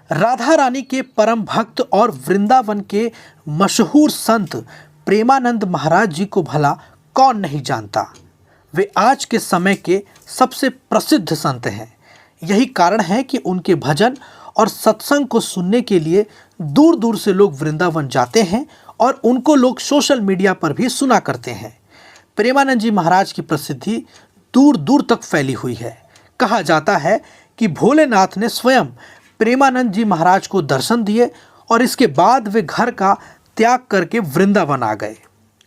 राधा रानी के परम भक्त और वृंदावन के मशहूर संत प्रेमानंद महाराज जी को भला कौन नहीं जानता। वे आज के समय के सबसे प्रसिद्ध संत हैं। यही कारण है कि उनके भजन और सत्संग को सुनने के लिए दूर दूर से लोग वृंदावन जाते हैं और उनको लोग सोशल मीडिया पर भी सुना करते हैं। प्रेमानंद जी महाराज की प्रसिद्धि दूर दूर तक फैली हुई है। कहा जाता है कि भोलेनाथ ने स्वयं प्रेमानंद जी महाराज को दर्शन दिए और इसके बाद वे घर का त्याग करके वृंदावन आ गए।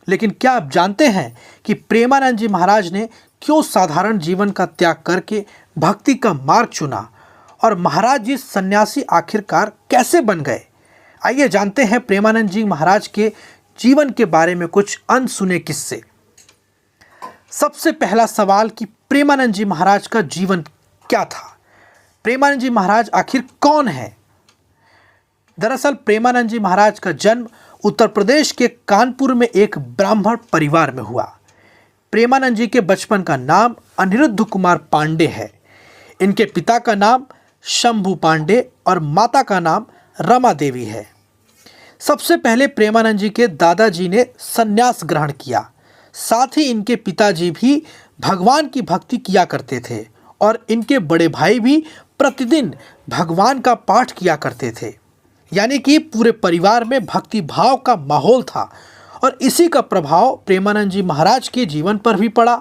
लेकिन क्या आप जानते हैं कि प्रेमानंद जी महाराज ने क्यों साधारण जीवन का त्याग करके भक्ति का मार्ग चुना और महाराज जी सन्यासी आखिरकार कैसे बन गए? आइए जानते हैं प्रेमानंद जी महाराज के जीवन के बारे में कुछ अनसुने किस्से। सबसे पहला सवाल कि प्रेमानंद जी महाराज का जीवन क्या था? प्रेमानंद जी महाराज आखिर कौन है? दरअसल प्रेमानंद जी महाराज का जन्म उत्तर प्रदेश के कानपुर में एक ब्राह्मण परिवार में हुआ। प्रेमानंद जी के बचपन का नाम अनिरुद्ध कुमार पांडे है। इनके पिता का नाम शंभू पांडे और माता का नाम रमा देवी है। सबसे पहले प्रेमानंद जी के दादाजी ने संन्यास ग्रहण किया। साथ ही इनके पिताजी भी भगवान की भक्ति किया करते थे और इनके बड़े भाई भी प्रतिदिन भगवान का पाठ किया करते थे। यानी कि पूरे परिवार में भक्ति भाव का माहौल था और इसी का प्रभाव प्रेमानंद जी महाराज के जीवन पर भी पड़ा।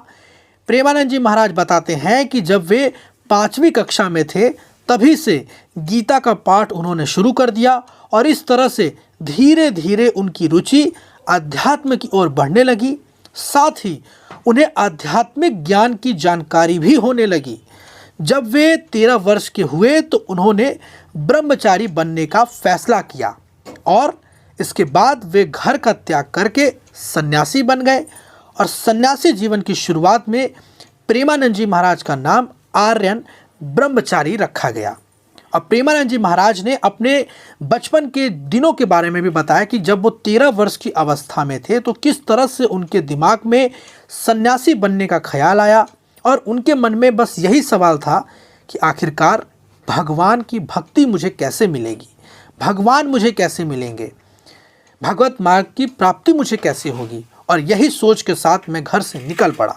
प्रेमानंद जी महाराज बताते हैं कि जब वे 5वीं कक्षा में थे तभी से गीता का पाठ उन्होंने शुरू कर दिया और इस तरह से धीरे धीरे उनकी रुचि अध्यात्म की ओर बढ़ने लगी। साथ ही उन्हें आध्यात्मिक ज्ञान की जानकारी भी होने लगी। जब वे 13 वर्ष के हुए तो उन्होंने ब्रह्मचारी बनने का फैसला किया और इसके बाद वे घर का त्याग करके सन्यासी बन गए और सन्यासी जीवन की शुरुआत में प्रेमानंद जी महाराज का नाम आर्यन ब्रह्मचारी रखा गया। और प्रेमानंद जी महाराज ने अपने बचपन के दिनों के बारे में भी बताया कि जब वो 13 वर्ष की अवस्था में थे तो किस तरह से उनके दिमाग में सन्यासी बनने का ख्याल आया और उनके मन में बस यही सवाल था कि आखिरकार भगवान की भक्ति मुझे कैसे मिलेगी, भगवान मुझे कैसे मिलेंगे, भगवत मार्ग की प्राप्ति मुझे कैसे होगी। और यही सोच के साथ मैं घर से निकल पड़ा।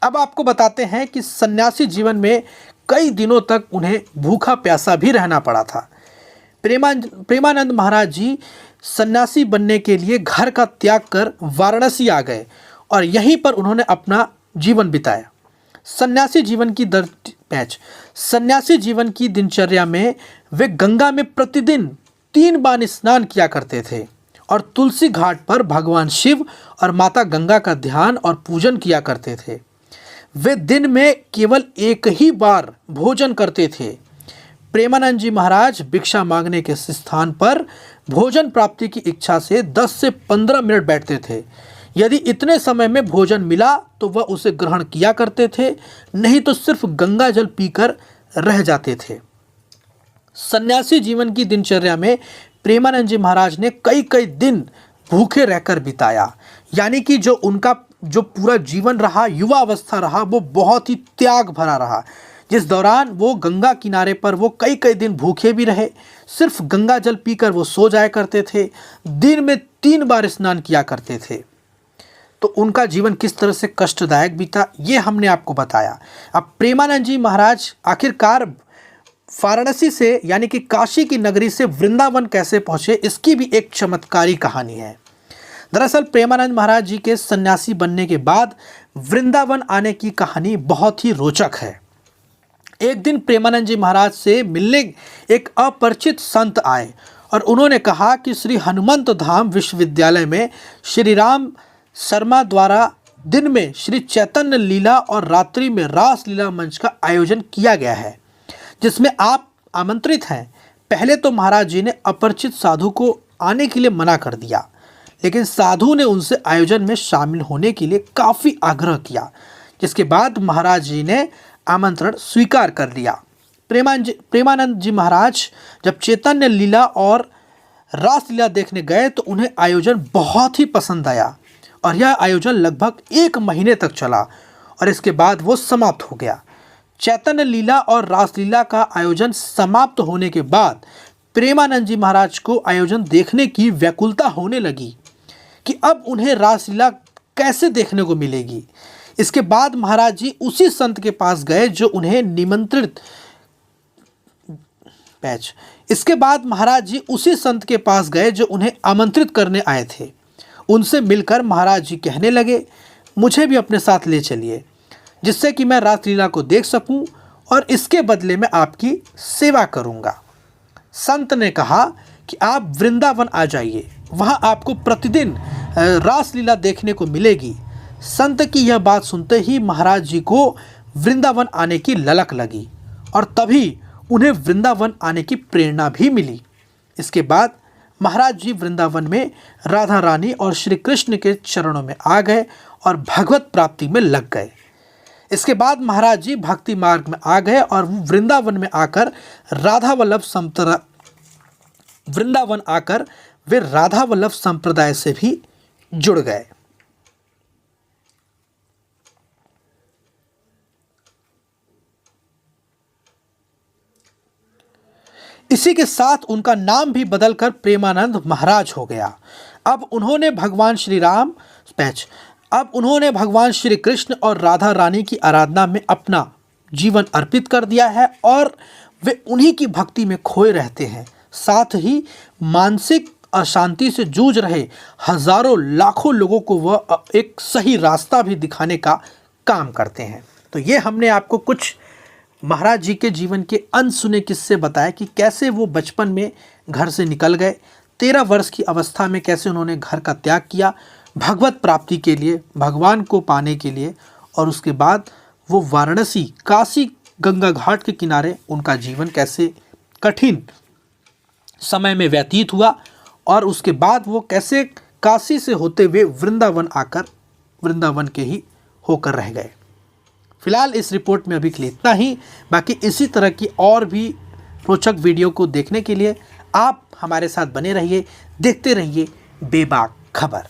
अब आपको बताते हैं कि सन्यासी जीवन में कई दिनों तक उन्हें भूखा प्यासा भी रहना पड़ा था। प्रेमानंद महाराज जी सन्यासी बनने के लिए घर का त्याग कर वाराणसी आ गए और यहीं पर उन्होंने अपना जीवन बिताया। सन्यासी जीवन की दिनचर्या में वे गंगा में प्रतिदिन 3 बार स्नान किया करते थे और तुलसी घाट पर भगवान शिव और माता गंगा का ध्यान और पूजन किया करते थे। वे दिन में केवल एक ही बार भोजन करते थे। प्रेमानंद जी महाराज भिक्षा मांगने के स्थान पर भोजन प्राप्ति की इच्छा से 10 से 15 मिनट बैठते थे। यदि इतने समय में भोजन मिला तो वह उसे ग्रहण किया करते थे, नहीं तो सिर्फ गंगा जल पीकर रह जाते थे। सन्यासी जीवन की दिनचर्या में प्रेमानंद जी महाराज ने कई कई दिन भूखे रहकर बिताया। यानी कि जो उनका पूरा जीवन रहा, युवा अवस्था रहा, वो बहुत ही त्याग भरा रहा, जिस दौरान वो गंगा किनारे पर वो कई कई दिन भूखे भी रहे। सिर्फ गंगा जल पीकर वो सो जाया करते थे। दिन में 3 बार स्नान किया करते थे। तो उनका जीवन किस तरह से कष्टदायक बीता ये हमने आपको बताया। अब प्रेमानंद जी महाराज आखिरकार वाराणसी से यानी कि काशी की नगरी से वृंदावन कैसे पहुँचे, इसकी भी एक चमत्कारी कहानी है। दरअसल प्रेमानंद महाराज जी के सन्यासी बनने के बाद वृंदावन आने की कहानी बहुत ही रोचक है। एक दिन प्रेमानंद जी महाराज से मिलने एक अपरिचित संत आए और उन्होंने कहा कि श्री हनुमंत धाम विश्वविद्यालय में श्री राम शर्मा द्वारा दिन में श्री चैतन्य लीला और रात्रि में रास लीला मंच का आयोजन किया गया है, जिसमें आप आमंत्रित हैं। पहले तो महाराज जी ने अपरिचित साधु को आने के लिए मना कर दिया, लेकिन साधु ने उनसे आयोजन में शामिल होने के लिए काफ़ी आग्रह किया, जिसके बाद महाराज जी ने आमंत्रण स्वीकार कर लिया। प्रेमानंद जी महाराज जब चैतन्य लीला और रास लीला देखने गए तो उन्हें आयोजन बहुत ही पसंद आया और यह आयोजन लगभग 1 महीने तक चला और इसके बाद वो समाप्त हो गया। चैतन्य लीला और रासलीला का आयोजन समाप्त होने के बाद प्रेमानंद जी महाराज को आयोजन देखने की व्याकुलता होने लगी कि अब उन्हें रासलीला कैसे देखने को मिलेगी। इसके बाद महाराज जी उसी संत के पास गए जो उन्हें निमंत्रित इसके बाद महाराज जी उसी संत के पास गए जो उन्हें आमंत्रित करने आए थे। उनसे मिलकर महाराज जी कहने लगे, मुझे भी अपने साथ ले चलिए जिससे कि मैं रासलीला को देख सकूं और इसके बदले में आपकी सेवा करूंगा। संत ने कहा कि आप वृंदावन आ जाइए, वहां आपको प्रतिदिन रासलीला देखने को मिलेगी। संत की यह बात सुनते ही महाराज जी को वृंदावन आने की ललक लगी और तभी उन्हें वृंदावन आने की प्रेरणा भी मिली। इसके बाद महाराज जी वृंदावन में राधा रानी और श्री कृष्ण के चरणों में आ गए और भगवत प्राप्ति में लग गए। इसके बाद महाराज जी भक्ति मार्ग में आ गए और वृंदावन में आकर वे राधा वल्लभ संप्रदाय से भी जुड़ गए। इसी के साथ उनका नाम भी बदलकर प्रेमानंद महाराज हो गया। अब उन्होंने भगवान श्री कृष्ण और राधा रानी की आराधना में अपना जीवन अर्पित कर दिया है और वे उन्हीं की भक्ति में खोए रहते हैं। साथ ही मानसिक अशांति से जूझ रहे हजारों लाखों लोगों को वह एक सही रास्ता भी दिखाने का काम करते हैं। तो ये हमने आपको कुछ महाराज जी के जीवन के अनसुने किस्से बताए कि कैसे वो बचपन में घर से निकल गए, 13 वर्ष की अवस्था में कैसे उन्होंने घर का त्याग किया भगवत प्राप्ति के लिए, भगवान को पाने के लिए, और उसके बाद वो वाराणसी काशी गंगा घाट के किनारे उनका जीवन कैसे कठिन समय में व्यतीत हुआ और उसके बाद वो कैसे काशी से होते हुए वृंदावन आकर वृंदावन के ही होकर रह गए। फिलहाल इस रिपोर्ट में अभी के लिए इतना ही। बाकी इसी तरह की और भी रोचक वीडियो को देखने के लिए आप हमारे साथ बने रहिए, देखते रहिए बेबाक खबर।